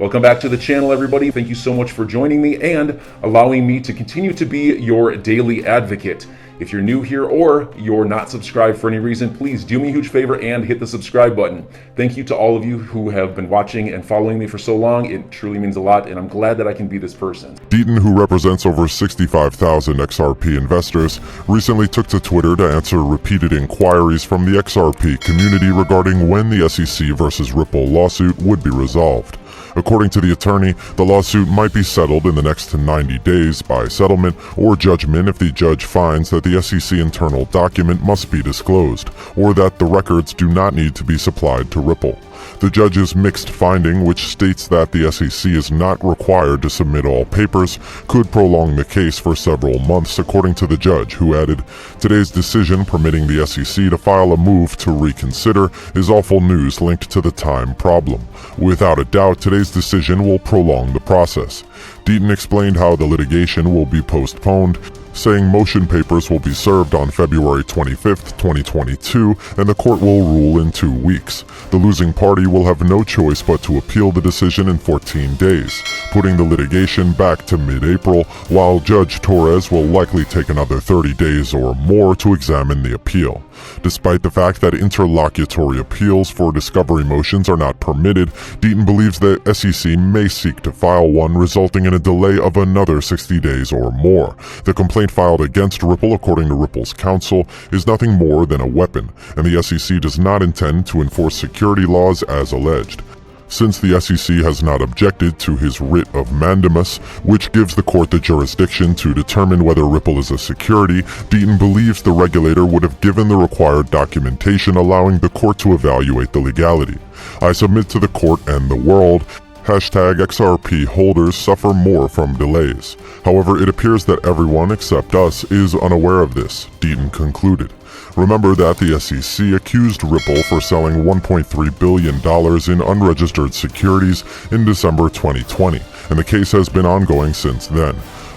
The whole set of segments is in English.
Welcome back to the channel, everybody. Thank you so much for joining me and allowing me to continue to be your daily advocate. If you're new here or you're not subscribed for any reason, please do me a huge favor and hit the subscribe button. Thank you to all of you who have been watching and following me for so long. It truly means a lot, and I'm glad that I can be this person. Deaton, who represents over 65,000 XRP investors, recently took to Twitter to answer repeated inquiries from the XRP community regarding when the SEC versus Ripple lawsuit would be resolved. According to the attorney, the lawsuit might be settled in the next 90 days by settlement or judgment if the judge finds that the SEC internal document must be disclosed, or that the records do not need to be supplied to Ripple. The judge's mixed finding, which states that the SEC is not required to submit all papers, could prolong the case for several months, according to the judge, who added, "Today's decision permitting the SEC to file a move to reconsider is awful news linked to the time problem. Without a doubt, today's decision will prolong the process." Deaton explained how the litigation will be postponed, saying motion papers will be served on February 25, 2022, and the court will rule in 2 weeks. The losing party will have no choice but to appeal the decision in 14 days, putting the litigation back to mid-April, while Judge Torres will likely take another 30 days or more to examine the appeal. Despite the fact that interlocutory appeals for discovery motions are not permitted, Deaton believes the SEC may seek to file one, resulting in a delay of another 60 days or more. The complaint filed against Ripple, according to Ripple's counsel, is nothing more than a weapon, and the SEC does not intend to enforce security laws as alleged. Since the SEC has not objected to his writ of mandamus, which gives the court the jurisdiction to determine whether Ripple is a security, Deaton believes the regulator would have given the required documentation, allowing the court to evaluate the legality. "I submit to the court and the world, #XRP holders suffer more from delays. However, it appears that everyone except us is unaware of this," Deaton concluded. Remember that the SEC accused Ripple for selling $1.3 billion in unregistered securities in December 2020, and the case has been ongoing since then.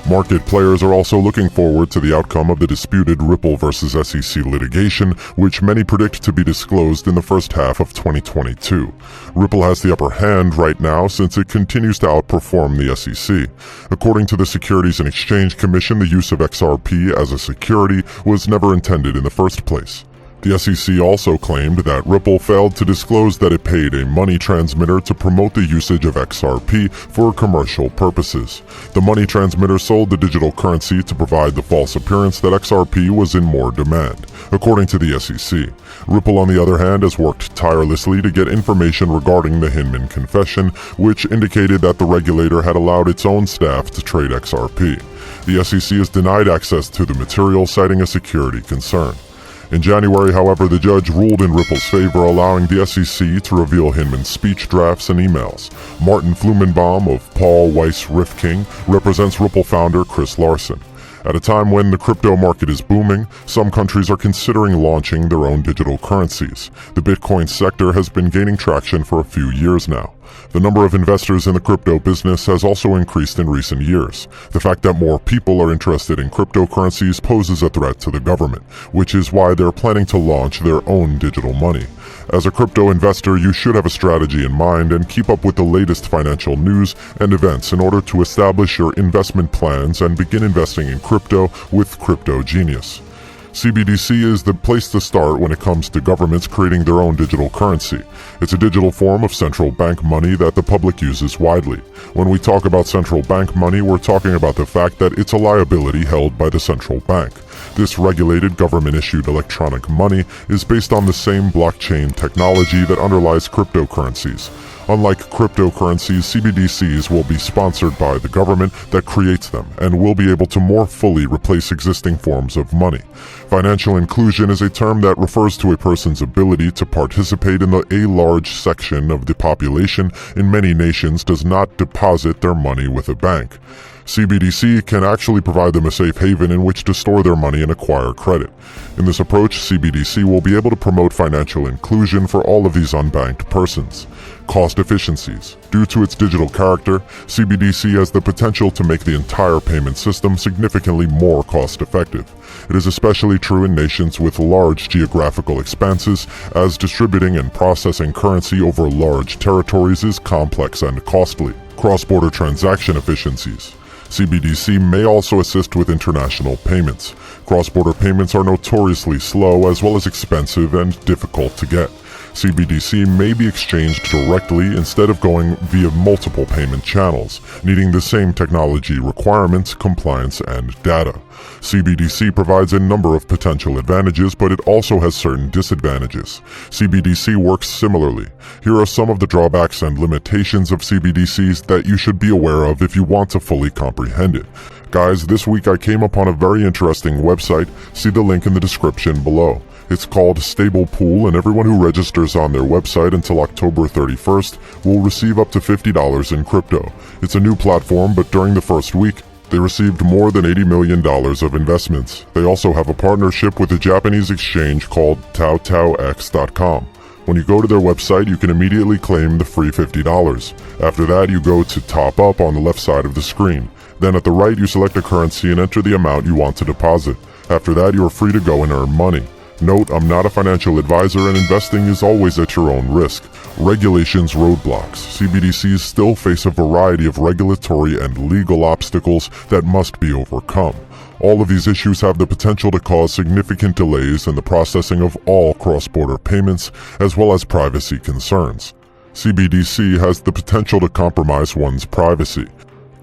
Market players are also looking forward to the outcome of the disputed Ripple versus SEC litigation, which many predict to be disclosed in the first half of 2022. Ripple has the upper hand right now since it continues to outperform the SEC. According to the Securities and Exchange Commission, the use of XRP as a security was never intended in the first place. The SEC also claimed that Ripple failed to disclose that it paid a money transmitter to promote the usage of XRP for commercial purposes. The money transmitter sold the digital currency to provide the false appearance that XRP was in more demand, according to the SEC. Ripple, on the other hand, has worked tirelessly to get information regarding the Hinman confession, which indicated that the regulator had allowed its own staff to trade XRP. The SEC has denied access to the material, citing a security concern. In January, however, the judge ruled in Ripple's favor, allowing the SEC to reveal Hinman's speech drafts and emails. Martin Flumenbaum of Paul Weiss Rifkin represents Ripple founder Chris Larsen. At a time when the crypto market is booming, some countries are considering launching their own digital currencies. The Bitcoin sector has been gaining traction for a few years now. The number of investors in the crypto business has also increased in recent years. The fact that more people are interested in cryptocurrencies poses a threat to the government, which is why they're planning to launch their own digital money. As a crypto investor, you should have a strategy in mind and keep up with the latest financial news and events in order to establish your investment plans and begin investing in crypto with Crypto Genius. CBDC is the place to start when it comes to governments creating their own digital currency. It's a digital form of central bank money that the public uses widely. When we talk about central bank money, we're talking about the fact that it's a liability held by the central bank. This regulated government-issued electronic money is based on the same blockchain technology that underlies cryptocurrencies. Unlike cryptocurrencies, CBDCs will be sponsored by the government that creates them and will be able to more fully replace existing forms of money. Financial inclusion is a term that refers to a person's ability to participate in a large section of the population in many nations does not deposit their money with a bank. CBDC can actually provide them a safe haven in which to store their money and acquire credit. In this approach, CBDC will be able to promote financial inclusion for all of these unbanked persons. Cost efficiencies. Due to its digital character, CBDC has the potential to make the entire payment system significantly more cost-effective. It is especially true in nations with large geographical expanses, as distributing and processing currency over large territories is complex and costly. Cross-border transaction efficiencies. CBDC may also assist with international payments. Cross-border payments are notoriously slow as well as expensive and difficult to get. CBDC may be exchanged directly instead of going via multiple payment channels, needing the same technology requirements, compliance, and data. CBDC provides a number of potential advantages, but it also has certain disadvantages. CBDC works similarly. Here are some of the drawbacks and limitations of CBDCs that you should be aware of if you want to fully comprehend it. Guys, this week I came upon a very interesting website. See the link in the description below. It's called Stable Pool, and everyone who registers on their website until October 31st will receive up to $50 in crypto. It's a new platform, but during the first week, they received more than $80 million of investments. They also have a partnership with a Japanese exchange called TaoTaoX.com. When you go to their website, you can immediately claim the free $50. After that, you go to Top Up on the left side of the screen. Then at the right, you select a currency and enter the amount you want to deposit. After that, you are free to go and earn money. Note, I'm not a financial advisor and investing is always at your own risk. Regulations roadblocks. CBDCs still face a variety of regulatory and legal obstacles that must be overcome. All of these issues have the potential to cause significant delays in the processing of all cross-border payments, as well as privacy concerns. CBDC has the potential to compromise one's privacy.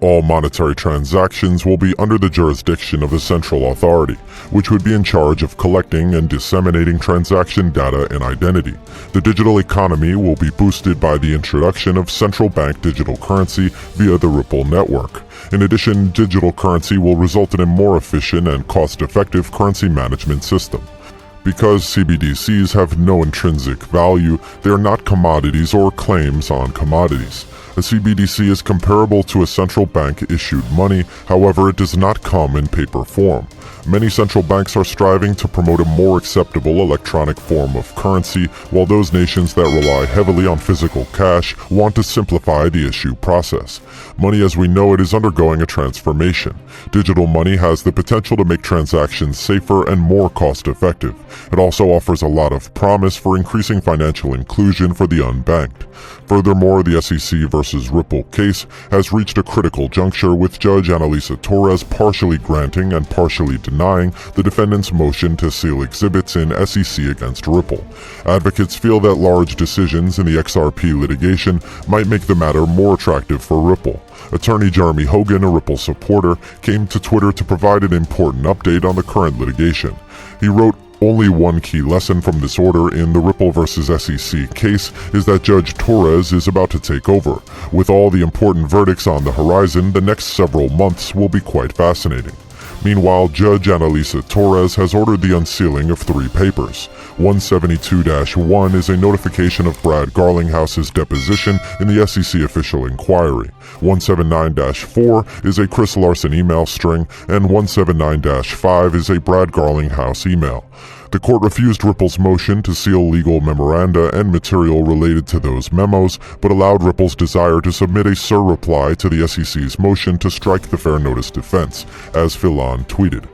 All monetary transactions will be under the jurisdiction of the central authority, which would be in charge of collecting and disseminating transaction data and identity. The digital economy will be boosted by the introduction of central bank digital currency via the Ripple network. In addition, digital currency will result in a more efficient and cost-effective currency management system. Because CBDCs have no intrinsic value, they are not commodities or claims on commodities. A CBDC is comparable to a central bank-issued money, however, it does not come in paper form. Many central banks are striving to promote a more acceptable electronic form of currency, while those nations that rely heavily on physical cash want to simplify the issue process. Money as we know it is undergoing a transformation. Digital money has the potential to make transactions safer and more cost-effective. It also offers a lot of promise for increasing financial inclusion for the unbanked. Furthermore, the SEC versus Ripple case has reached a critical juncture, with Judge Analisa Torres partially granting and partially denying the defendant's motion to seal exhibits in SEC against Ripple. Advocates feel that large decisions in the XRP litigation might make the matter more attractive for Ripple. Attorney Jeremy Hogan, a Ripple supporter, came to Twitter to provide an important update on the current litigation. He wrote, "Only one key lesson from this order in the Ripple vs. SEC case is that Judge Torres is about to take over. With all the important verdicts on the horizon, the next several months will be quite fascinating." Meanwhile, Judge Analisa Torres has ordered the unsealing of 3 papers. 172-1 is a notification of Brad Garlinghouse's deposition in the SEC official inquiry. 179-4 is a Chris Larson email string, and 179-5 is a Brad Garlinghouse email. The court refused Ripple's motion to seal legal memoranda and material related to those memos, but allowed Ripple's desire to submit a surreply to the SEC's motion to strike the fair notice defense, as Philon tweeted.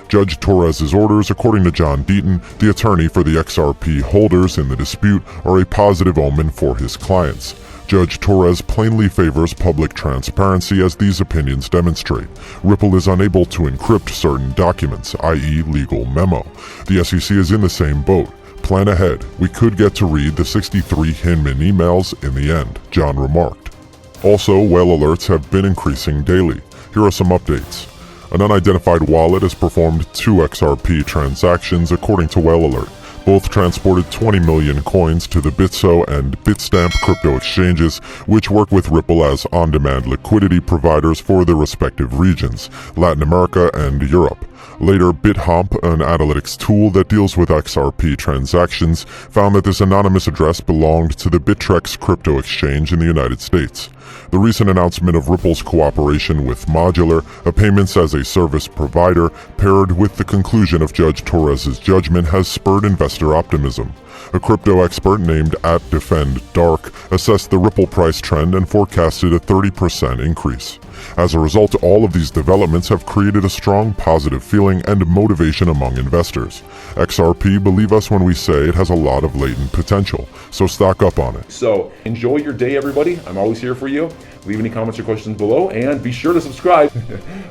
Judge Torres's orders, according to John Deaton, the attorney for the XRP holders in the dispute, are a positive omen for his clients. Judge Torres plainly favors public transparency, as these opinions demonstrate. Ripple is unable to encrypt certain documents, i.e. legal memo. The SEC is in the same boat. Plan ahead. We could get to read the 63 Hinman emails in the end, John remarked. Also, whale alerts have been increasing daily. Here are some updates. An unidentified wallet has performed 2 XRP transactions, according to Whale Alert. Both transported 20 million coins to the Bitso and Bitstamp crypto exchanges, which work with Ripple as on-demand liquidity providers for their respective regions, Latin America and Europe. Later, BitHomp, an analytics tool that deals with XRP transactions, found that this anonymous address belonged to the Bittrex crypto exchange in the United States. The recent announcement of Ripple's cooperation with Modular, a payments-as-a-service provider, paired with the conclusion of Judge Torres's judgment, has spurred investor optimism. A crypto expert named @DefendDark assessed the Ripple price trend and forecasted a 30% increase. As a result, all of these developments have created a strong positive feeling and motivation among investors. XRP, believe us when we say it has a lot of latent potential, so stock up on it. So enjoy your day, everybody. I'm always here for you. Leave any comments or questions below, and be sure to subscribe.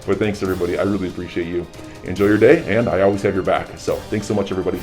But thanks, everybody. I really appreciate you. Enjoy your day, and I always have your back. So thanks so much, everybody.